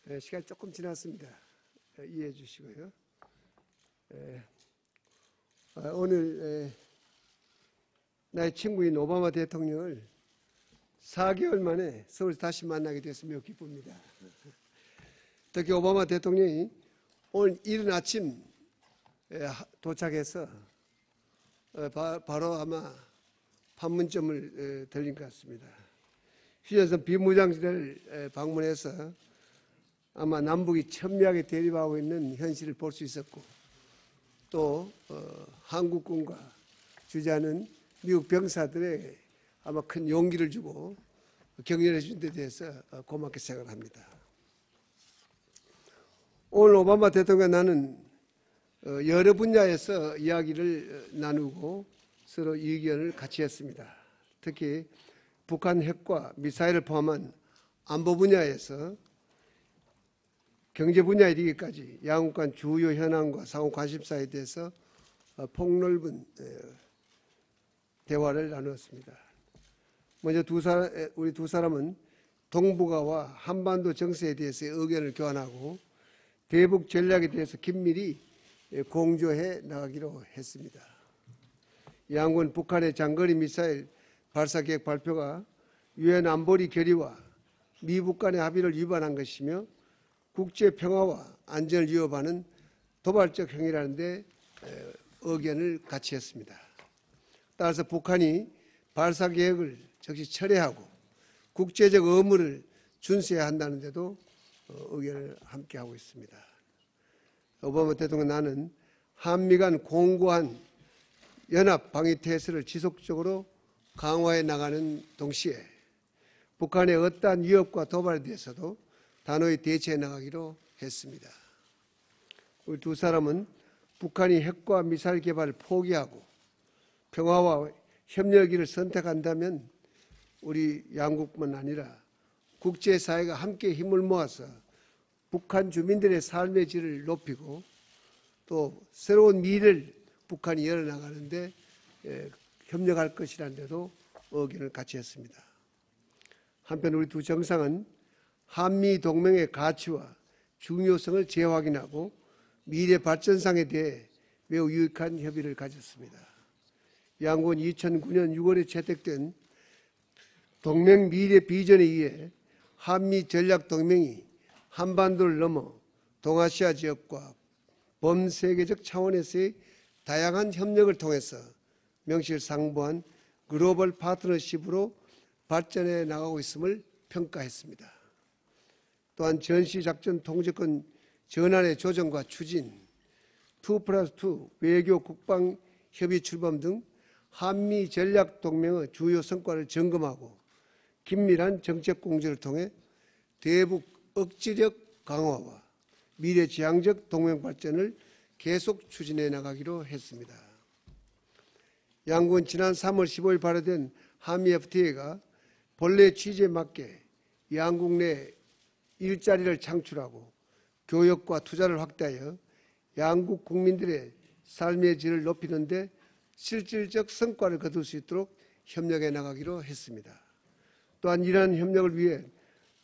시간이 조금 지났습니다. 이해해 주시고요. 오늘 나의 친구인 오바마 대통령을 4개월 만에 서울에서 다시 만나게 돼서 매우 기쁩니다. 특히 오바마 대통령이 오늘 이른 아침 도착해서 바로 아마 판문점을 들린 것 같습니다. 휴전선 비무장지대를 방문해서 아마 남북이 첨예하게 대립하고 있는 현실을 볼 수 있었고, 또 한국군과 주재하는 미국 병사들에게 아마 큰 용기를 주고 격려해 준 데 대해서 고맙게 생각합니다. 오늘 오바마 대통령과 나는 여러 분야에서 이야기를 나누고 서로 의견을 같이 했습니다. 특히 북한 핵과 미사일을 포함한 안보 분야에서 경제 분야에 이르기까지 양국 간 주요 현안과 상호 관심사에 대해서 폭넓은 대화를 나누었습니다. 먼저 우리 두 사람은 동북아와 한반도 정세에 대해서 의견을 교환하고 대북 전략에 대해서 긴밀히 공조해 나가기로 했습니다. 양국은 북한의 장거리 미사일 발사 계획 발표가 유엔 안보리 결의와 미북 간의 합의를 위반한 것이며 국제 평화와 안전을 위협하는 도발적 행위라는 데 의견을 같이 했습니다. 따라서 북한이 발사 계획을 즉시 철회하고 국제적 의무를 준수해야 한다는 데도 의견을 함께 하고 있습니다. 오바마 대통령 나는 한미 간 공고한 연합 방위 태세를 지속적으로 강화해 나가는 동시에 북한의 어떠한 위협과 도발에 대해서도 단호히 대처해 나가기로 했습니다. 우리 두 사람은 북한이 핵과 미사일 개발을 포기하고 평화와 협력의 길을 선택한다면 우리 양국뿐만 아니라 국제사회가 함께 힘을 모아서 북한 주민들의 삶의 질을 높이고 또 새로운 미래를 북한이 열어나가는데 협력할 것이라는 데도 의견을 같이 했습니다. 한편 우리 두 정상은 한미 동맹의 가치와 중요성을 재확인하고 미래 발전상에 대해 매우 유익한 협의를 가졌습니다. 양국은 2009년 6월에 채택된 동맹 미래 비전에 의해 한미 전략 동맹이 한반도를 넘어 동아시아 지역과 범세계적 차원에서의 다양한 협력을 통해서 명실상부한 글로벌 파트너십으로 발전해 나가고 있음을 평가했습니다. 또한 전시작전 통제권 전환의 조정과 추진, 2+2 외교 국방 협의 출범 등 한미 전략 동맹의 주요 성과를 점검하고 긴밀한 정책 공조를 통해 대북 억지력 강화와 미래지향적 동맹 발전을 계속 추진해 나가기로 했습니다. 양국은 지난 3월 15일 발효된 한미 FTA가 본래 취지에 맞게 양국 내 일자리를 창출하고 교역과 투자를 확대하여 양국 국민들의 삶의 질을 높이는 데 실질적 성과를 거둘 수 있도록 협력해 나가기로 했습니다. 또한 이러한 협력을 위해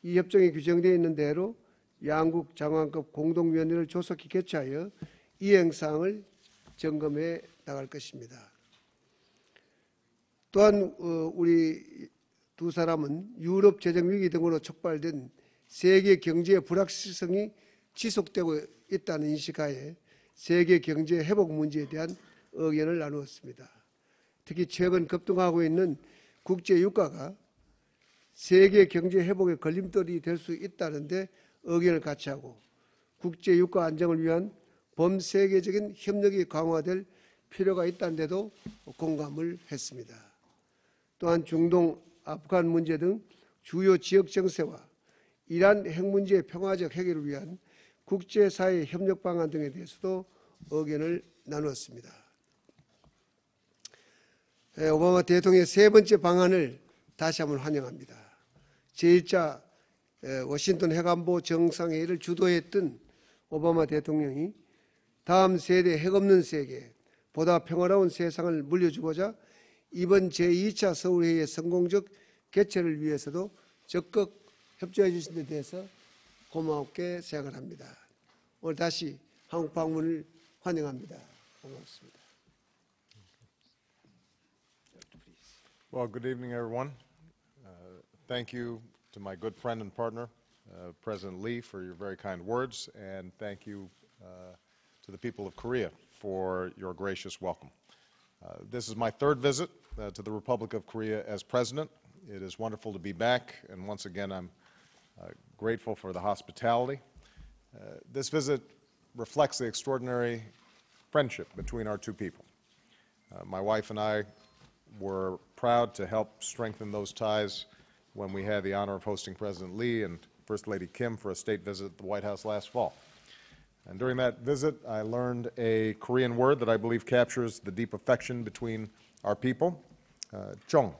이 협정에 규정되어 있는 대로 양국 장관급 공동위원회를 조속히 개최하여 이행사항을 점검해 나갈 것입니다. 또한 우리 두 사람은 유럽 재정 위기 등으로 촉발된 세계 경제의 불확실성이 지속되고 있다는 인식하에 세계 경제 회복 문제에 대한 의견을 나누었습니다. 특히 최근 급등하고 있는 국제 유가가 세계 경제 회복의 걸림돌이 될 수 있다는데 의견을 같이 하고 국제 유가 안정을 위한 범세계적인 협력이 강화될 필요가 있다는 데도 공감을 했습니다. 또한 중동, 아프간 문제 등 주요 지역 정세와 이란 핵 문제의 평화적 해결을 위한 국제사회 협력 방안 등에 대해서도 의견을 나누었습니다. 오바마 대통령의 세 번째 방안을 다시 한번 환영합니다. 제1차 워싱턴 핵안보 정상회의를 주도했던 오바마 대통령이 다음 세대 핵 없는 세계, 보다 평화로운 세상을 물려주고자 이번 제2차 서울회의의 성공적 개최를 위해서도 적극 협조해 주신 데 대해서 고맙게 생각을 합니다. 오늘 다시 한국 방문을 환영합니다. 고맙습니다. Well, good evening, everyone. Thank you to my good friend and partner, President Lee, for your very kind words, and thank you to the people of Korea for your gracious welcome. This is my third visit to the Republic of Korea as President. It is wonderful to be back, and once again, I'm grateful for the hospitality. This visit reflects the extraordinary friendship between our two people. My wife and I were proud to help strengthen those ties when we had the honor of hosting President Lee and First Lady Kim for a state visit at the White House last fall. And during that visit, I learned a Korean word that I believe captures the deep affection between our people, Jong.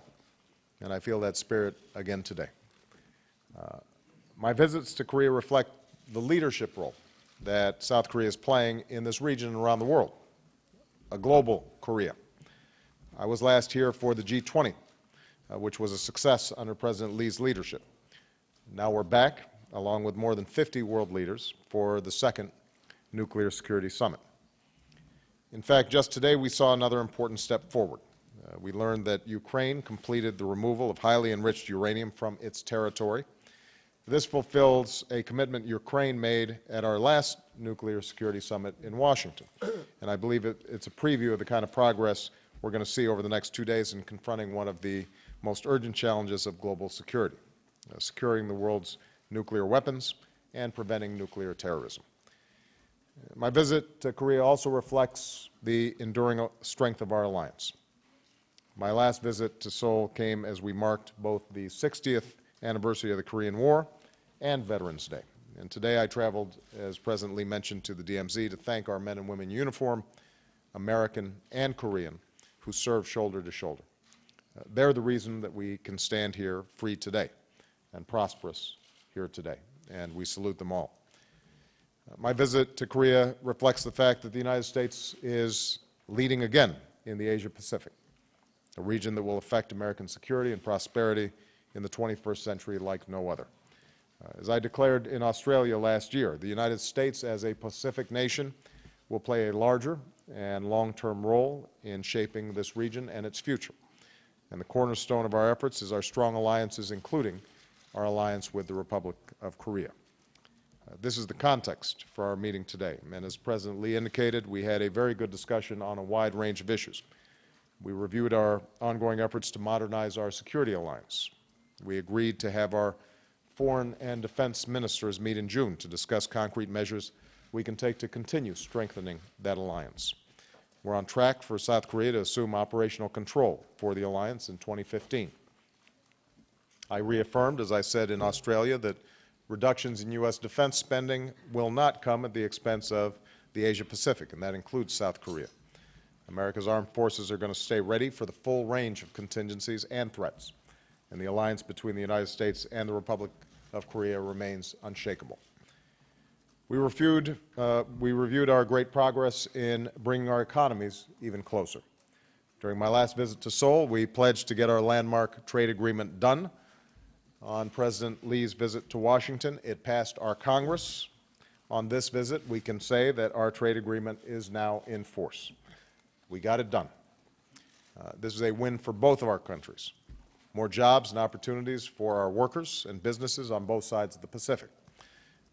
And I feel that spirit again today. My visits to Korea reflect the leadership role that South Korea is playing in this region and around the world, a global Korea. I was last here for the G20, which was a success under President Lee's leadership. Now we're back, along with more than 50 world leaders, for the second Nuclear Security Summit. In fact, just today we saw another important step forward. We learned that Ukraine completed the removal of highly enriched uranium from its territory. This fulfills a commitment Ukraine made at our last Nuclear Security Summit in Washington. And I believe it's a preview of the kind of progress we're going to see over the next 2 days in confronting one of the most urgent challenges of global security, securing the world's nuclear weapons and preventing nuclear terrorism. My visit to Korea also reflects the enduring strength of our alliance. My last visit to Seoul came as we marked both the 60th anniversary of the Korean War and Veterans Day. And today I traveled, as President Lee mentioned, to the DMZ to thank our men and women in uniform, American and Korean, who serve shoulder to shoulder. They're the reason that we can stand here free today and prosperous here today, and we salute them all. My visit to Korea reflects the fact that the United States is leading again in the Asia-Pacific, a region that will affect American security and prosperity in the 21st century like no other. As I declared in Australia last year, the United States as a Pacific nation will play a larger and long-term role in shaping this region and its future. And the cornerstone of our efforts is our strong alliances, including our alliance with the Republic of Korea. This is the context for our meeting today. And as President Lee indicated, we had a very good discussion on a wide range of issues. We reviewed our ongoing efforts to modernize our security alliance. We agreed to have our foreign and defense ministers meet in June to discuss concrete measures we can take to continue strengthening that alliance. We're on track for South Korea to assume operational control for the alliance in 2015. I reaffirmed, as I said in Australia, that reductions in U.S. defense spending will not come at the expense of the Asia-Pacific, and that includes South Korea. America's armed forces are going to stay ready for the full range of contingencies and threats, and the alliance between the United States and the Republic of Korea remains unshakable. We reviewed our great progress in bringing our economies even closer. During my last visit to Seoul, we pledged to get our landmark trade agreement done. On President Lee's visit to Washington, it passed our Congress. On this visit, we can say that our trade agreement is now in force. We got it done. This is a win for both of our countries. More jobs and opportunities for our workers and businesses on both sides of the Pacific.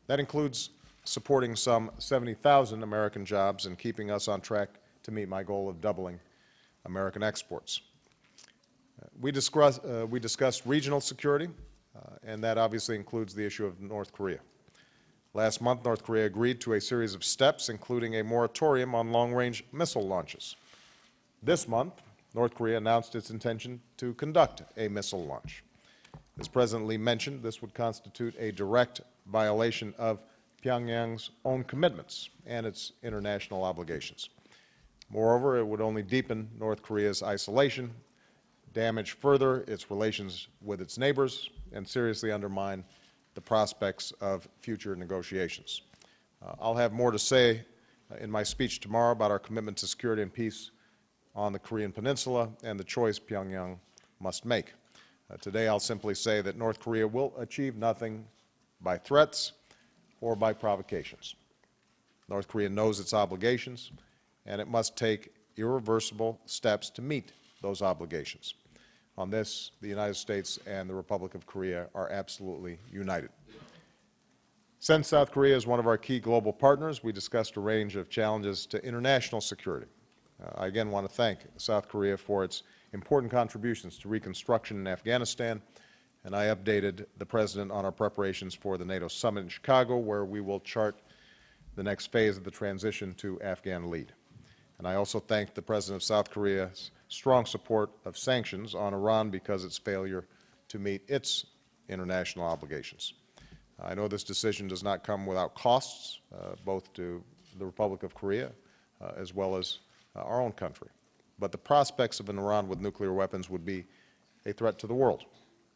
That includes supporting some 70,000 American jobs and keeping us on track to meet my goal of doubling American exports. We discussed regional security, and that obviously includes the issue of North Korea. Last month, North Korea agreed to a series of steps, including a moratorium on long-range missile launches. This month, North Korea announced its intention to conduct a missile launch. As President Lee mentioned, this would constitute a direct violation of Pyongyang's own commitments and its international obligations. Moreover, it would only deepen North Korea's isolation, damage further its relations with its neighbors, and seriously undermine the prospects of future negotiations. I'll have more to say in my speech tomorrow about our commitment to security and peace on the Korean Peninsula and the choice Pyongyang must make. Today I'll simply say that North Korea will achieve nothing by threats, or by provocations. North Korea knows its obligations, and it must take irreversible steps to meet those obligations. On this, the United States and the Republic of Korea are absolutely united. Since South Korea is one of our key global partners, we discussed a range of challenges to international security. I again want to thank South Korea for its important contributions to reconstruction in Afghanistan, and I updated the President on our preparations for the NATO summit in Chicago, where we will chart the next phase of the transition to Afghan lead. And I also thanked the President of South Korea's strong support of sanctions on Iran because of its failure to meet its international obligations. I know this decision does not come without costs, both to the Republic of Korea as well as our own country. But the prospects of an Iran with nuclear weapons would be a threat to the world.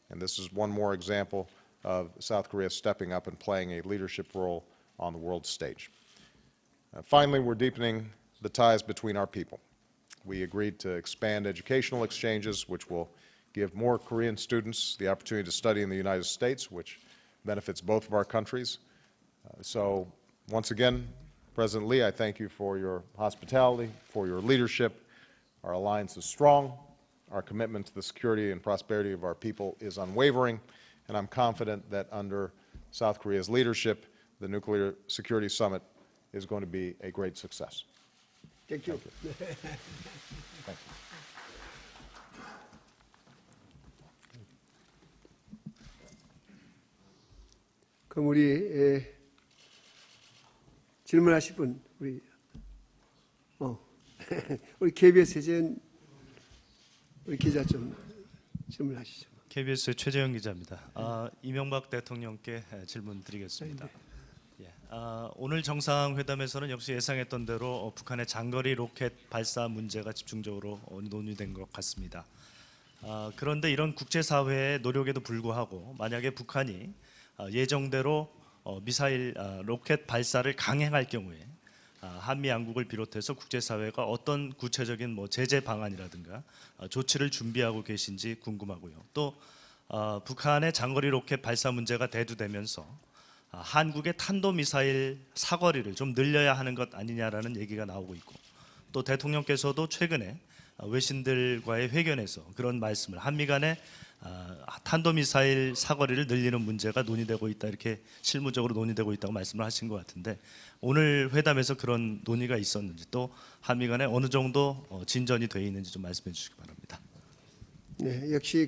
And this is one more example of South Korea stepping up and playing a leadership role on the world stage. Finally, we're deepening the ties between our people. We agreed to expand educational exchanges, which will give more Korean students the opportunity to study in the United States, which benefits both of our countries. So once again, President Lee, I thank you for your hospitality, for your leadership. Our alliance is strong. Our commitment to the security and prosperity of our people is unwavering, and I'm confident that under South Korea's leadership, the Nuclear Security Summit is going to be a great success. Thank you. Thank you. 그럼 우리 질문하실 분 우리 KBS 최재현 우리 기자 좀 질문하시죠. KBS 최재현 기자입니다. 이명박 대통령께 질문 드리겠습니다. 예, 오늘 정상회담에서는 역시 예상했던 대로 북한의 장거리 로켓 발사 문제가 집중적으로 논의된 것 같습니다. 그런데 이런 국제사회의 노력에도 불구하고 만약에 북한이 예정대로 미사일 로켓 발사를 강행할 경우에 한미 양국을 비롯해서 국제사회가 어떤 구체적인 제재 방안이라든가 조치를 준비하고 계신지 궁금하고요. 또 북한의 장거리 로켓 발사 문제가 대두되면서 한국의 탄도미사일 사거리를 좀 늘려야 하는 것 아니냐라는 얘기가 나오고 있고, 또 대통령께서도 최근에 외신들과의 회견에서 그런 말씀을, 한미 간의 탄도미사일 사거리를 늘리는 문제가 논의되고 있다, 이렇게 실무적으로 논의되고 있다고 말씀을 하신 것 같은데, 오늘 회담에서 그런 논의가 있었는지, 또 한미 간에 어느 정도 진전이 되어 있는지 좀 말씀해 주시기 바랍니다. 네, 역시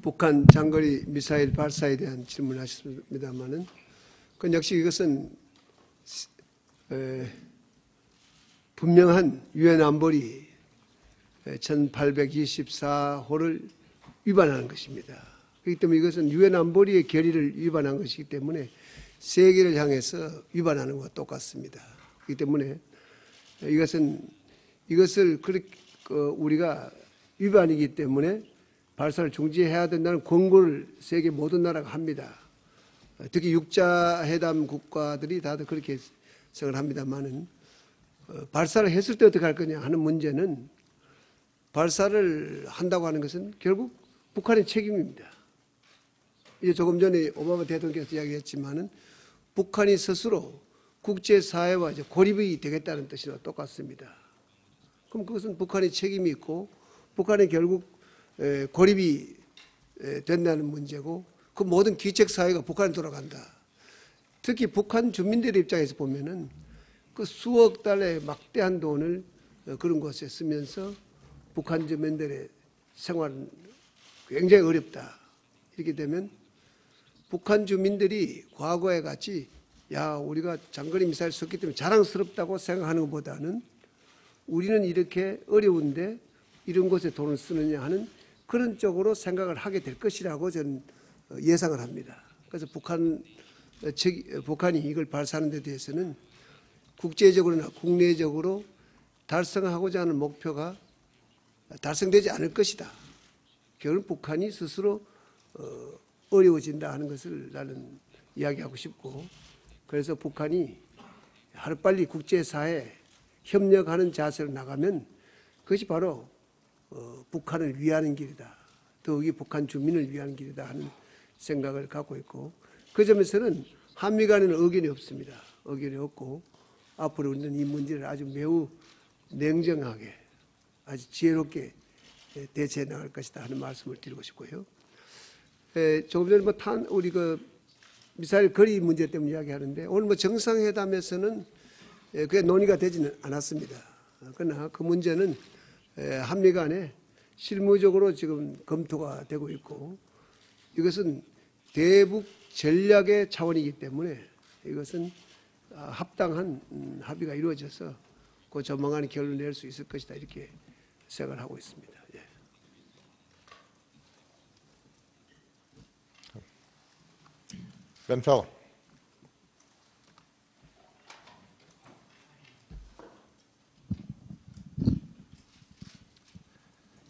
북한 장거리 미사일 발사에 대한 질문하셨습니다만은, 그건 역시 이것은 분명한 유엔 안보리 1824호를 위반하는 것입니다. 그렇기 때문에 이것은 유엔 안보리의 결의를 위반한 것이기 때문에 세계를 향해서 위반하는 것과 똑같습니다. 그렇기 때문에 이것을 우리가 위반이기 때문에 발사를 중지해야 된다는 권고를 세계 모든 나라가 합니다. 특히 육자회담 국가들이 다들 그렇게 생각을 합니다만은, 발사를 했을 때 어떻게 할 거냐 하는 문제는, 발사를 한다고 하는 것은 결국 북한의 책임입니다. 이제 조금 전에 오바마 대통령께서 이야기했지만은, 북한이 스스로 국제사회와 이제 고립이 되겠다는 뜻이나 똑같습니다. 그럼 그것은 북한의 책임이 있고, 북한이 결국 고립이 된다는 문제고, 그 모든 기책사회가 북한에 돌아간다. 특히 북한 주민들의 입장에서 보면은 그 수억 달러의 막대한 돈을 그런 곳에 쓰면서 북한 주민들의 생활은 굉장히 어렵다. 이렇게 되면 북한 주민들이 과거에 같이 우리가 장거리 미사일 쏘기 때문에 자랑스럽다고 생각하는 것보다는, 우리는 이렇게 어려운데 이런 곳에 돈을 쓰느냐 하는 그런 쪽으로 생각을 하게 될 것이라고 저는 예상을 합니다. 그래서 북한이 이걸 발사하는 데 대해서는 국제적으로나 국내적으로 달성하고자 하는 목표가 달성되지 않을 것이다. 결국 북한이 스스로 어려워진다 하는 것을 나는 이야기하고 싶고, 그래서 북한이 하루빨리 국제사회에 협력하는 자세로 나가면 그것이 바로 북한을 위하는 길이다. 더욱이 북한 주민을 위하는 길이다 하는 생각을 갖고 있고, 그 점에서는 한미 간에는 의견이 없습니다. 의견이 없고 앞으로 우리는 이 문제를 아주 매우 냉정하게 아주 지혜롭게 대처해 나갈 것이다 하는 말씀을 드리고 싶고요. 조금 전에 우리 그 미사일 거리 문제 때문에 이야기하는데 오늘 정상회담에서는 그게 논의가 되지는 않았습니다. 그러나 그 문제는 한미 간에 실무적으로 지금 검토가 되고 있고 이것은 대북 전략의 차원이기 때문에 이것은 합당한 합의가 이루어져서 그 조만간 결론을 낼 수 있을 것이다 이렇게 생각을 하고 있습니다. 예. Ben Feller.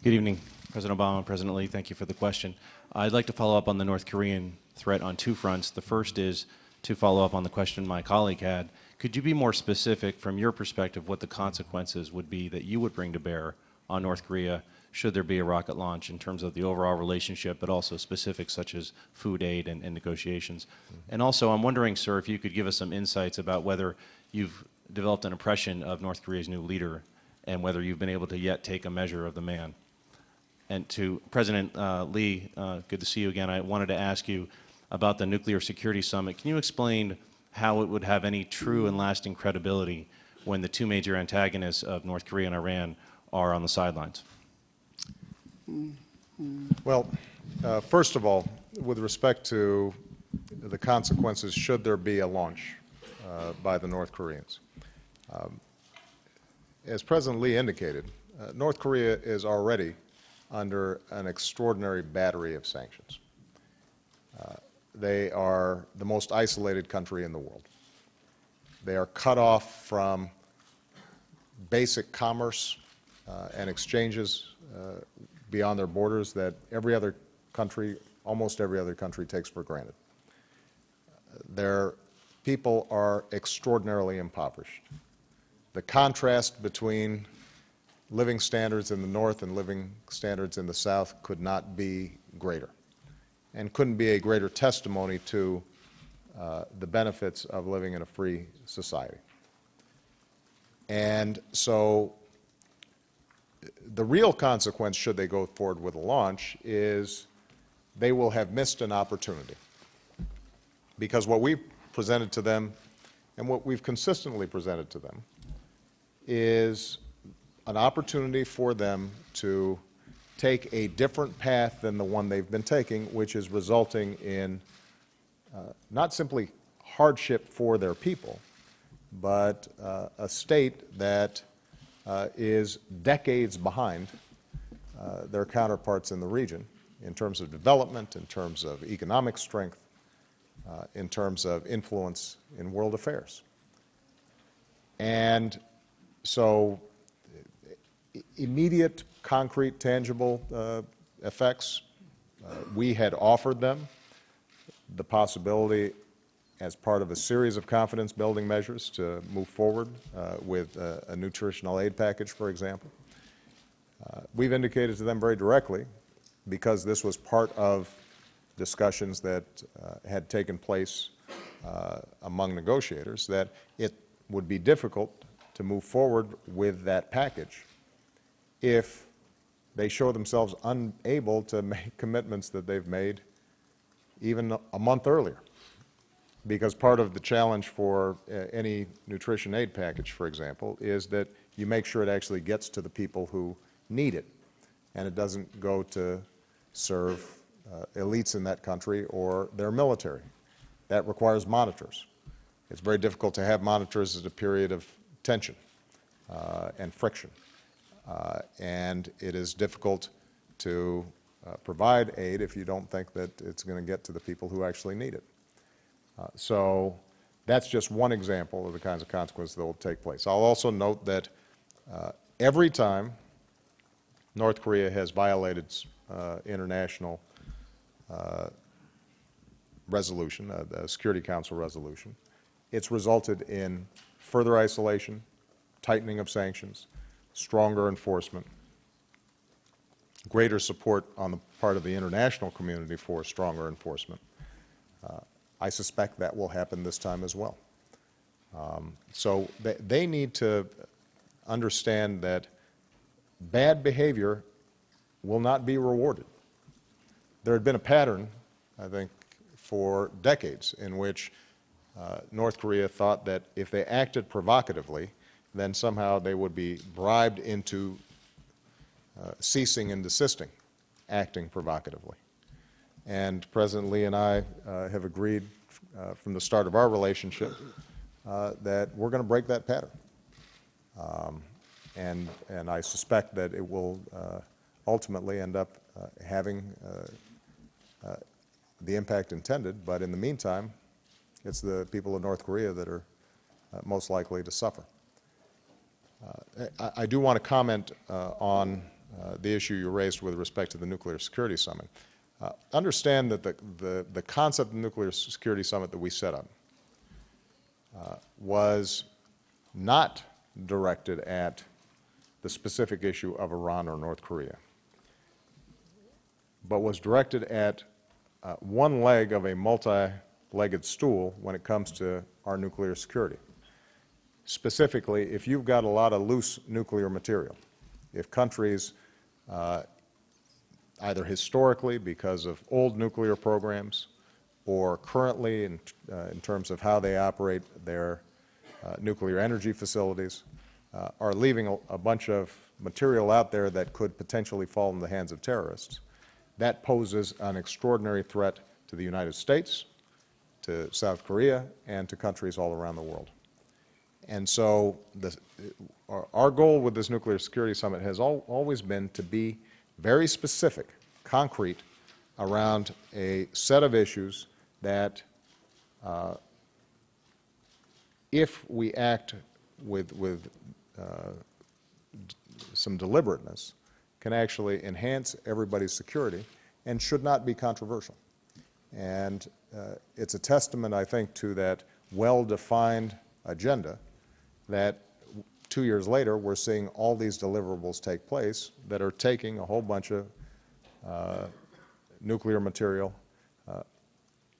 Good evening, President Obama, President Lee. Thank you for the question. I'd like to follow up on the North Korean threat on two fronts. The first is to follow up on the question my colleague had. Could you be more specific from your perspective what the consequences would be that you would bring to bear on North Korea should there be a rocket launch in terms of the overall relationship, but also specifics such as food aid and negotiations? And also, I'm wondering, sir, if you could give us some insights about whether you've developed an impression of North Korea's new leader and whether you've been able to yet take a measure of the man. And to President Lee, good to see you again. I wanted to ask you about the Nuclear Security Summit. Can you explain how it would have any true and lasting credibility when the two major antagonists of North Korea and Iran are on the sidelines? Well, first of all, with respect to the consequences should there be a launch by the North Koreans, as President Lee indicated, North Korea is already under an extraordinary battery of sanctions. They are the most isolated country in the world. They are cut off from basic commerce and exchanges beyond their borders that every other country, almost every other country, takes for granted. Their people are extraordinarily impoverished. The contrast between living standards in the north and living standards in the south could not be greater, and couldn't be a greater testimony to the benefits of living in a free society. And so the real consequence, should they go forward with a launch, is they will have missed an opportunity. Because what we've presented to them, and what we've consistently presented to them, is an opportunity for them to take a different path than the one they've been taking, which is resulting in not simply hardship for their people, but a state that is decades behind their counterparts in the region in terms of development, in terms of economic strength, in terms of influence in world affairs. And so immediate, concrete, tangible effects, we had offered them the possibility as part of a series of confidence-building measures to move forward with a nutritional aid package, for example. We've indicated to them very directly, because this was part of discussions that had taken place among negotiators, that it would be difficult to move forward with that package if they show themselves unable to make commitments that they've made even a month earlier. Because part of the challenge for any nutrition aid package, for example, is that you make sure it actually gets to the people who need it, and it doesn't go to serve elites in that country or their military. That requires monitors. It's very difficult to have monitors at a period of tension and friction. And it is difficult to provide aid if you don't think that it's going to get to the people who actually need it. So that's just one example of the kinds of consequences that will take place. I'll also note that every time North Korea has violated international resolution, a Security Council resolution, it's resulted in further isolation, tightening of sanctions, stronger enforcement, greater support on the part of the international community for stronger enforcement. I suspect that will happen this time as well. So they need to understand that bad behavior will not be rewarded. There had been a pattern, I think, for decades in which North Korea thought that if they acted provocatively, then somehow they would be bribed into ceasing and desisting acting provocatively. And President Lee and I have agreed from the start of our relationship that we're going to break that pattern. And I suspect that it will ultimately end up having the impact intended, but in the meantime, it's the people of North Korea that are most likely to suffer. I do want to comment on the issue you raised with respect to the Nuclear Security Summit. Understand that the concept of the Nuclear Security Summit that we set up was not directed at the specific issue of Iran or North Korea, but was directed at one leg of a multi-legged stool when it comes to our nuclear security. Specifically, if you've got a lot of loose nuclear material, if countries either historically because of old nuclear programs or currently in terms of how they operate their nuclear energy facilities, are leaving a bunch of material out there that could potentially fall in the hands of terrorists, that poses an extraordinary threat to the United States, to South Korea, and to countries all around the world. And so our goal with this Nuclear Security Summit has always been to be very specific, concrete, around a set of issues that if we act with some deliberateness, can actually enhance everybody's security and should not be controversial. And it's a testament, I think, to that well-defined agenda that 2 years later we're seeing all these deliverables take place that are taking a whole bunch of nuclear material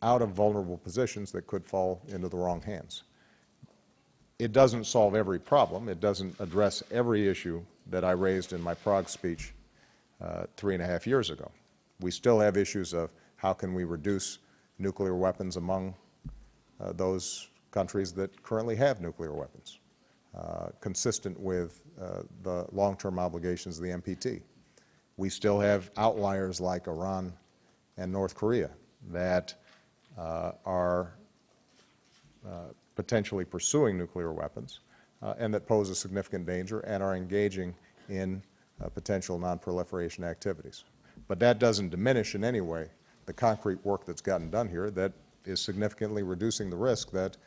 out of vulnerable positions that could fall into the wrong hands. It doesn't solve every problem. It doesn't address every issue that I raised in my Prague speech 3.5 years ago. We still have issues of how can we reduce nuclear weapons among those countries that currently have nuclear weapons, consistent with the long-term obligations of the NPT. We still have outliers like Iran and North Korea that are potentially pursuing nuclear weapons and that pose a significant danger and are engaging in potential non-proliferation activities. But that doesn't diminish in any way the concrete work that's gotten done here that is significantly reducing the risk that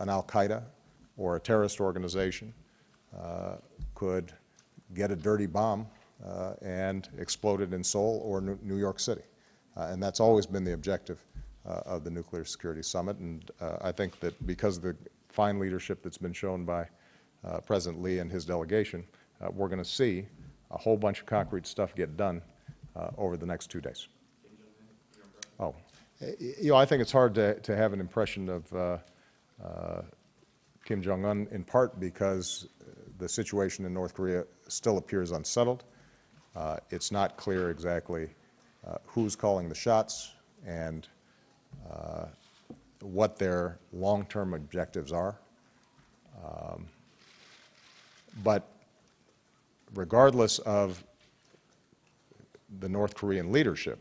an al-Qaeda or a terrorist organization could get a dirty bomb and explode it in Seoul or New York City. And that's always been the objective of the Nuclear Security Summit, and I think that because of the fine leadership that's been shown by President Lee and his delegation, we're going to see a whole bunch of concrete stuff get done over the next 2 days. Oh, you know, I think it's hard to have an impression of Kim Jong-un, in part because the situation in North Korea still appears unsettled. It's not clear exactly who's calling the shots and what their long-term objectives are. But regardless of the North Korean leadership,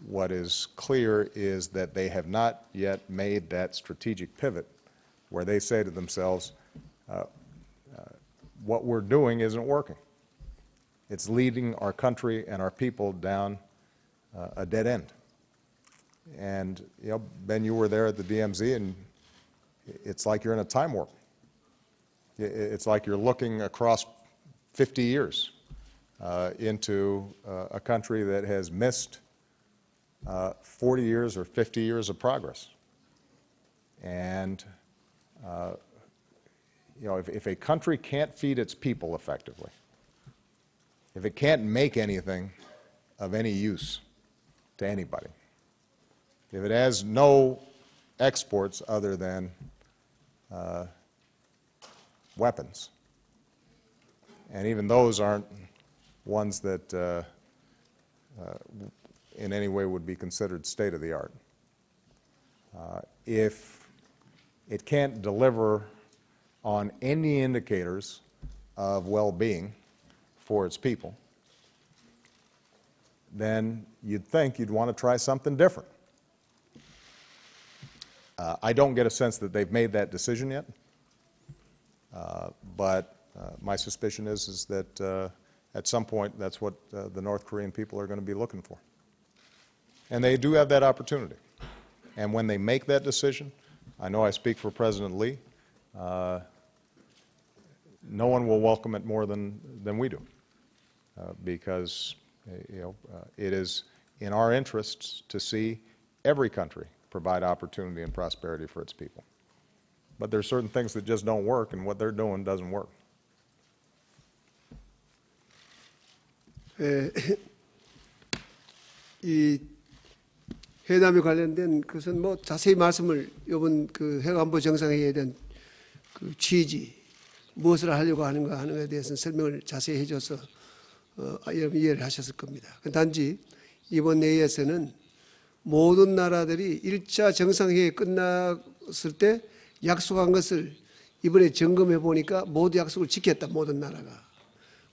what is clear is that they have not yet made that strategic pivot where they say to themselves, what we're doing isn't working. It's leading our country and our people down a dead end. And, you know, Ben, you were there at the DMZ, and it's like you're in a time warp. It's like you're looking across 50 years into a country that has missed 40 years or 50 years of progress. And, you know, if a country can't feed its people effectively, if it can't make anything of any use to anybody, if it has no exports other than weapons. And even those aren't ones that in any way would be considered state-of-the-art. If it can't deliver on any indicators of well-being for its people, then you'd think you'd want to try something different. I don't get a sense that they've made that decision yet, but my suspicion is that at some point that's what the North Korean people are going to be looking for. And they do have that opportunity. And when they make that decision, I know I speak for President Lee, no one will welcome it more than we do, because it is in our interests to see every country provide opportunity and prosperity for its people. But there are certain things that just don't work, and what they're doing doesn't work. 이 회담에 관련된 것은 뭐 자세히 말씀을 이번 그 핵안보 정상회의에 대한 그 취지, 무엇을 하려고 하는가 하는 것에 대해서는 설명을 자세히 해줘서 여러분 이해를 하셨을 겁니다. 단지 이번 회의에서는 모든 나라들이 1차 정상회의 끝났을 때 약속한 것을 이번에 점검해 보니까 모두 약속을 지켰다, 모든 나라가.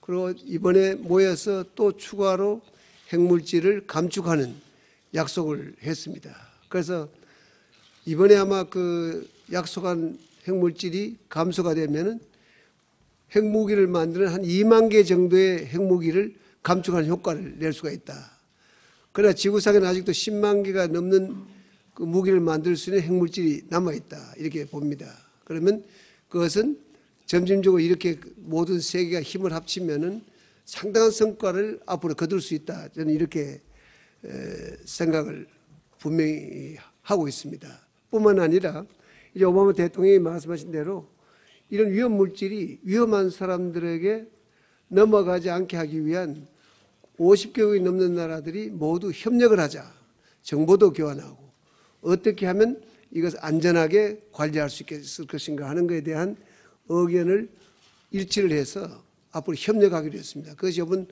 그리고 이번에 모여서 또 추가로 핵물질을 감축하는 약속을 했습니다. 그래서 이번에 아마 그 약속한 핵물질이 감소가 되면은 핵무기를 만드는 한 2만 개 정도의 핵무기를 감축하는 효과를 낼 수가 있다. 그러나 지구상에는 아직도 10만 개가 넘는 그 무기를 만들 수 있는 핵물질이 남아있다. 이렇게 봅니다. 그러면 그것은 점진적으로 이렇게 모든 세계가 힘을 합치면은 상당한 성과를 앞으로 거둘 수 있다. 저는 이렇게 생각을 분명히 하고 있습니다. 뿐만 아니라 이제 오바마 대통령이 말씀하신 대로 이런 위험 물질이 위험한 사람들에게 넘어가지 않게 하기 위한 50개국이 넘는 나라들이 모두 협력을 하자. 정보도 교환하고 어떻게 하면 이것을 안전하게 관리할 수 있을 것인가 하는 것에 대한 의견을 일치를 해서 앞으로 협력하기로 했습니다. 그것이 이번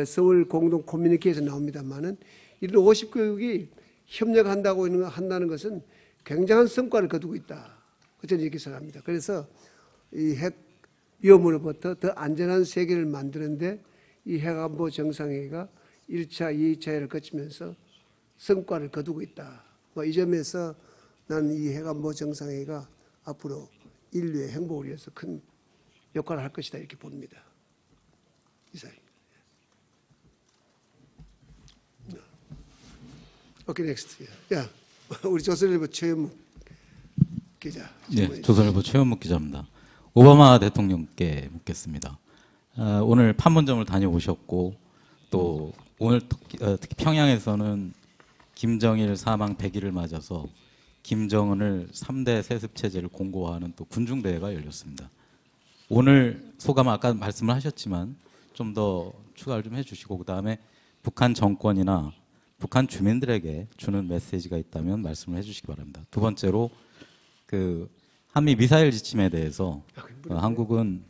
서울 공동 커뮤니케에서 나옵니다만은 이런 50개국이 협력한다고 한다는 것은 굉장한 성과를 거두고 있다. 저는 이렇게 생각합니다. 그래서 이 핵 위험으로부터 더 안전한 세계를 만드는데 이 핵안보 정상회의가 1차, 2차회를 거치면서 성과를 거두고 있다. 이 점에서 나는 이 핵안보 정상회의가 앞으로 인류의 행복을 위해서 큰 역할을 할 것이다 이렇게 봅니다. 이상. 오케이, 넥스트. 야, 우리 조선일보 최현묵 기자. 네, 조선일보 최현묵 기자입니다. 오바마 대통령께 묻겠습니다. 오늘 판문점을 다녀오셨고 또 오늘 특히 평양에서는 김정일 사망 100일을 맞아서 김정은을 3대 세습 체제를 공고화하는 또 군중대회가 열렸습니다. 오늘 소감 아까 말씀을 하셨지만 좀 더 추가를 좀 해주시고 그다음에 북한 정권이나 북한 주민들에게 주는 메시지가 있다면 말씀을 해주시기 바랍니다. 두 번째로 그 한미 미사일 지침에 대해서 한국은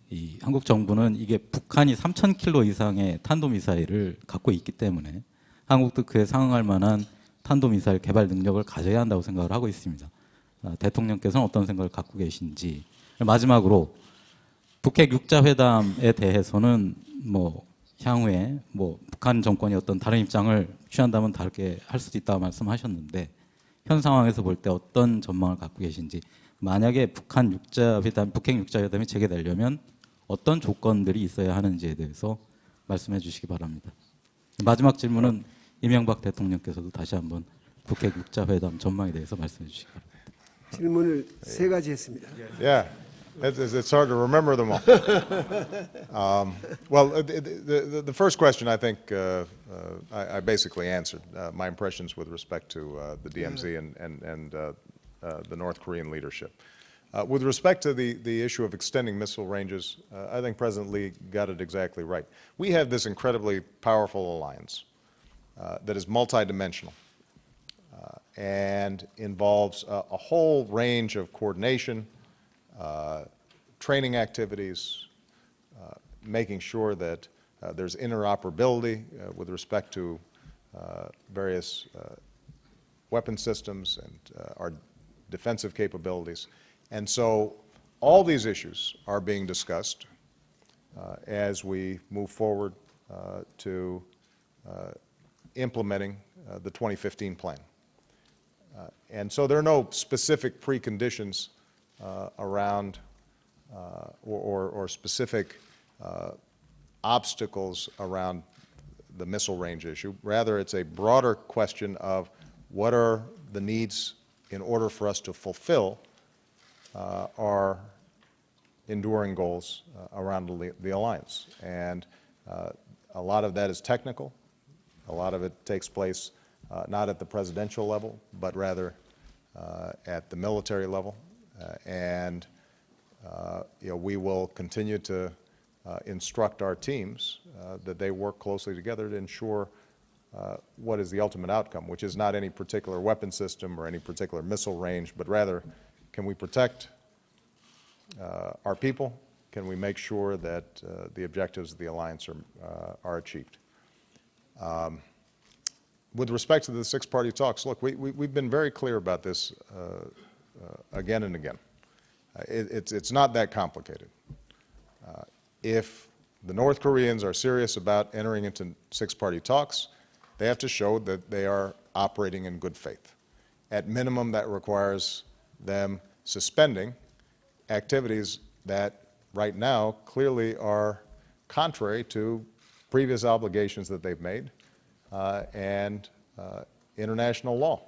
이 한국 정부는 이게 북한이 3,000km 이상의 탄도미사일을 갖고 있기 때문에 한국도 그에 상응할 만한 탄도미사일 개발 능력을 가져야 한다고 생각을 하고 있습니다. 대통령께서는 어떤 생각을 갖고 계신지. 마지막으로 북핵 6자 회담에 대해서는 뭐 향후에 뭐 북한 정권이 어떤 다른 입장을 취한다면 다르게 할 수도 있다고 말씀하셨는데 현 상황에서 볼 때 어떤 전망을 갖고 계신지, 만약에 북핵 6자 회담이 재개되려면 어떤 조건들이 있어야 하는지에 대해서 말씀해 주시기 바랍니다. 마지막 질문은 이명박 대통령께서도 다시 한번 북핵 6자 회담 전망에 대해서 말씀해 주시기 바랍니다. 질문을 세 가지 했습니다. Yeah, it's hard to remember them all. Well, the first question I think I basically answered my impressions with respect to the DMZ and the North Korean leadership. With respect to the issue of extending missile ranges, I think President Lee got it exactly right. We have this incredibly powerful alliance that is multidimensional. and involves a whole range of coordination, training activities, making sure that there's interoperability with respect to various weapon systems and our defensive capabilities. And so all these issues are being discussed as we move forward to implementing the 2015 plan. And so there are no specific preconditions around or specific obstacles around the missile range issue. Rather, it's a broader question of what are the needs in order for us to fulfill our enduring goals around the alliance. And a lot of that is technical. A lot of it takes place not at the presidential level, but rather at the military level. And we will continue to instruct our teams that they work closely together to ensure what is the ultimate outcome, which is not any particular weapon system or any particular missile range, but rather, can we protect our people? Can we make sure that the objectives of the alliance are achieved? With respect to the six-party talks, look, we've been very clear about this again and again. It's not that complicated. If the North Koreans are serious about entering into six-party talks, they have to show that they are operating in good faith. At minimum, that requires them suspending activities that right now clearly are contrary to previous obligations that they've made and international law.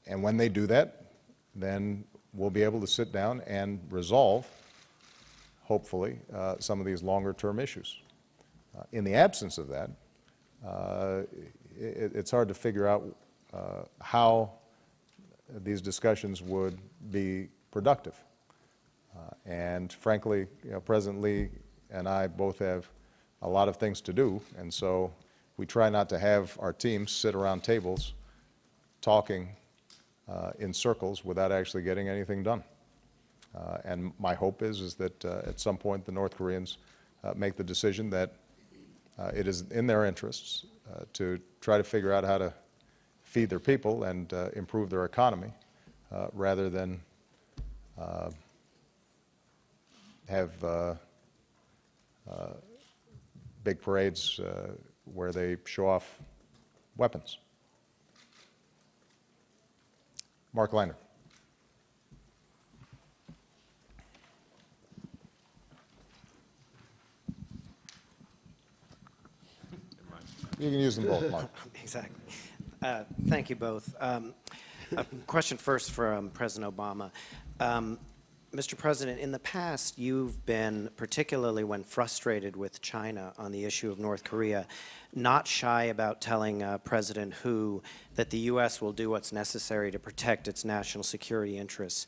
And when they do that, then we'll be able to sit down and resolve, hopefully, some of these longer-term issues. In the absence of that, it's hard to figure out how these discussions would be productive. And frankly, President Lee and I both have a lot of things to do, and so we try not to have our teams sit around tables talking in circles without actually getting anything done. And my hope is that at some point the North Koreans make the decision that it is in their interests to try to figure out how to feed their people and improve their economy rather than have big parades where they show off weapons. Mark Leiner. You can use them both, Mark. Exactly. Thank you both. A question first for President Obama. Mr. President, in the past, you've been, particularly when frustrated with China on the issue of North Korea, not shy about telling President Hu that the U.S. will do what's necessary to protect its national security interests.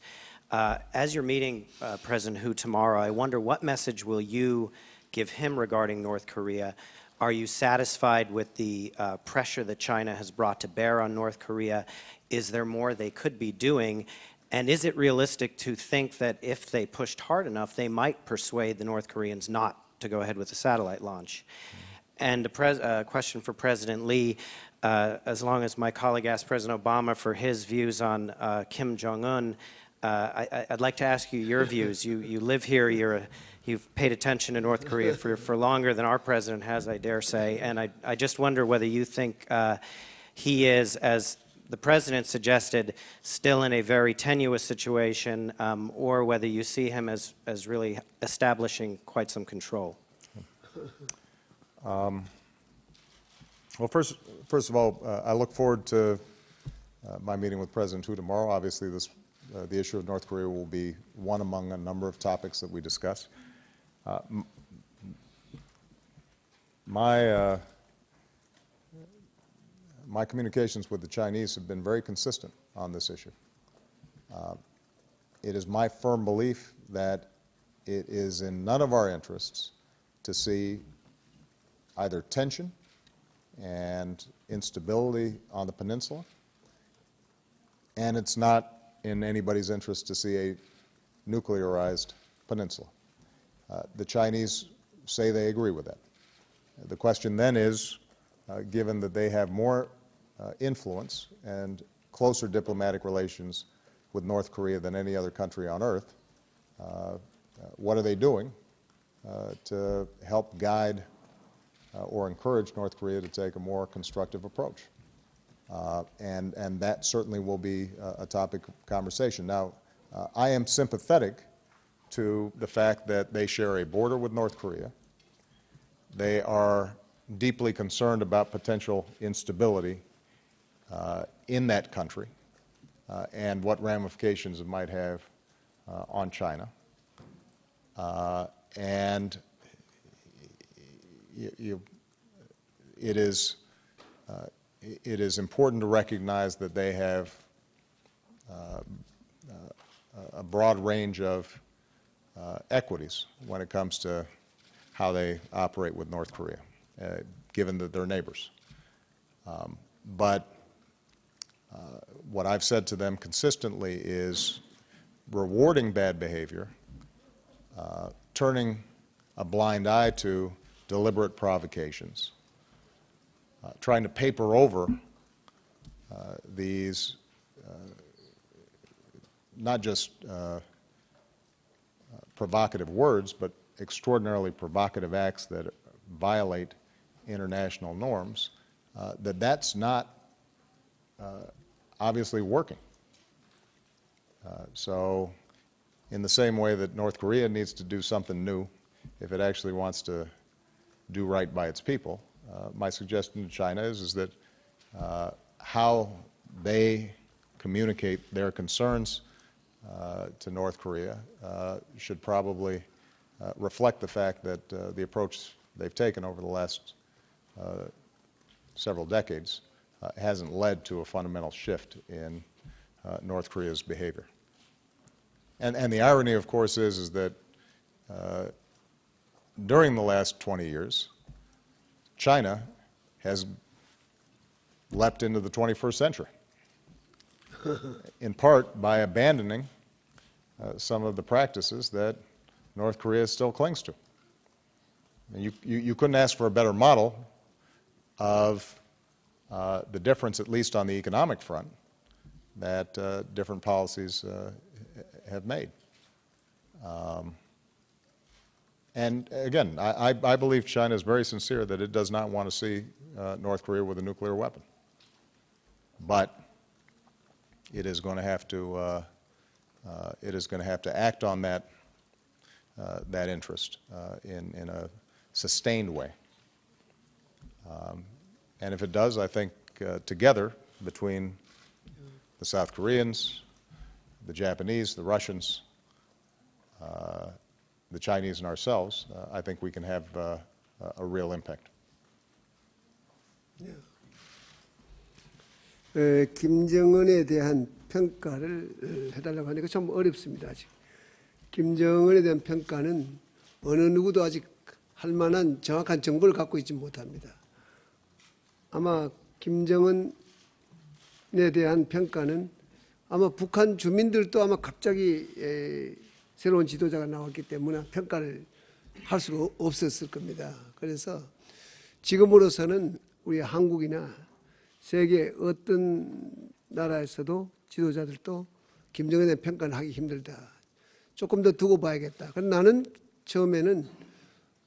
As you're meeting President Hu tomorrow, I wonder what message will you give him regarding North Korea? Are you satisfied with the pressure that China has brought to bear on North Korea? Is there more they could be doing? And is it realistic to think that if they pushed hard enough, they might persuade the North Koreans not to go ahead with the satellite launch? And a question for President Lee. As long as my colleague asked President Obama for his views on Kim Jong-un, I'd like to ask you your views. You live here. You've paid attention to North Korea for longer than our president has, I dare say. And I just wonder whether you think he is, as the president suggested, still in a very tenuous situation, or whether you see him as really establishing quite some control. Well, first of all, I look forward to my meeting with President Hu tomorrow. Obviously, the issue of North Korea will be one among a number of topics that we discuss. My communications with the Chinese have been very consistent on this issue. It is my firm belief that it is in none of our interests to see either tension and instability on the peninsula, and it's not in anybody's interest to see a nuclearized peninsula. The Chinese say they agree with that. The question then is, given that they have more influence and closer diplomatic relations with North Korea than any other country on earth, what are they doing to help guide or encourage North Korea to take a more constructive approach? And that certainly will be a topic of conversation. Now, I am sympathetic to the fact that they share a border with North Korea. They are deeply concerned about potential instability in that country and what ramifications it might have on China. And it is important to recognize that they have a broad range of equities when it comes to how they operate with North Korea, given that they're neighbors. But what I've said to them consistently is rewarding bad behavior, turning a blind eye to deliberate provocations, trying to paper over these not just provocative words, but extraordinarily provocative acts that violate international norms, that's not obviously working. So in the same way that North Korea needs to do something new if it actually wants to do right by its people, my suggestion to China is that how they communicate their concerns to North Korea should probably reflect the fact that the approach they've taken over the last several decades hasn't led to a fundamental shift in North Korea's behavior. And the irony, of course, is that during the last 20 years, China has leapt into the 21st century, in part by abandoning some of the practices that North Korea still clings to. You couldn't ask for a better model of the difference, at least on the economic front, that different policies have made. And again, I believe China is very sincere that it does not want to see North Korea with a nuclear weapon. But it is going to have to act on that interest in a sustained way. And if it does, I think together between the South Koreans, the Japanese, the Russians, the Chinese, and ourselves, I think we can have a real impact. 김정은에 대한 평가를 해달라고 하니까 좀 어렵습니다. 아직. 김정은에 대한 평가는 어느 누구도 아직 할 만한 정확한 정보를 갖고 있지 못합니다. 아마 김정은에 대한 평가는 아마 북한 주민들도 아마 갑자기 새로운 지도자가 나왔기 때문에 평가를 할 수가 없었을 겁니다. 그래서 지금으로서는 우리 한국이나 세계 어떤 나라에서도 지도자들도 김정은에 대한 평가를 하기 힘들다. 조금 더 두고 봐야겠다. 그런데 나는 처음에는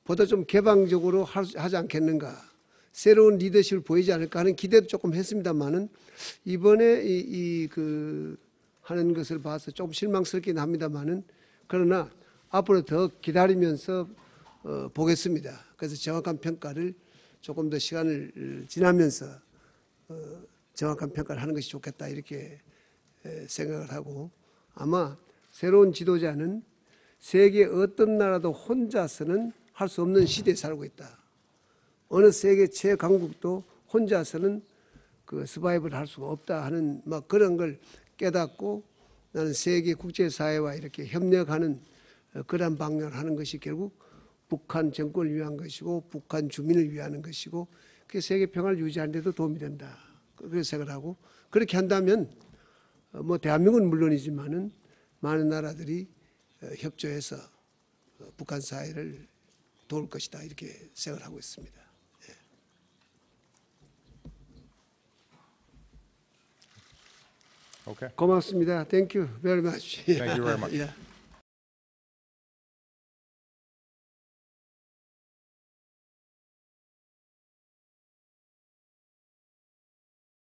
보다 좀 개방적으로 하지 않겠는가. 새로운 리더십을 보이지 않을까 하는 기대도 조금 했습니다만은 이번에 하는 것을 봐서 조금 실망스럽긴 합니다만은 그러나 앞으로 더 기다리면서 보겠습니다. 그래서 정확한 평가를 조금 더 시간을 지나면서 정확한 평가를 하는 것이 좋겠다 이렇게 생각을 하고 아마 새로운 지도자는 세계 어떤 나라도 혼자서는 할 수 없는 시대에 살고 있다. 어느 세계 최강국도 혼자서는 서바이벌을 할 수가 없다 하는 막 그런 걸 깨닫고 나는 세계 국제사회와 이렇게 협력하는 그런 방향을 하는 것이 결국 북한 정권을 위한 것이고 북한 주민을 위하는 것이고 그게 세계 평화를 유지하는 데도 도움이 된다. 그렇게 생각을 하고 그렇게 한다면 뭐 대한민국은 물론이지만은 많은 나라들이 협조해서 북한 사회를 도울 것이다 이렇게 생각을 하고 있습니다. Okay. 고맙습니다. Thank you very much. Thank you very much. Yeah.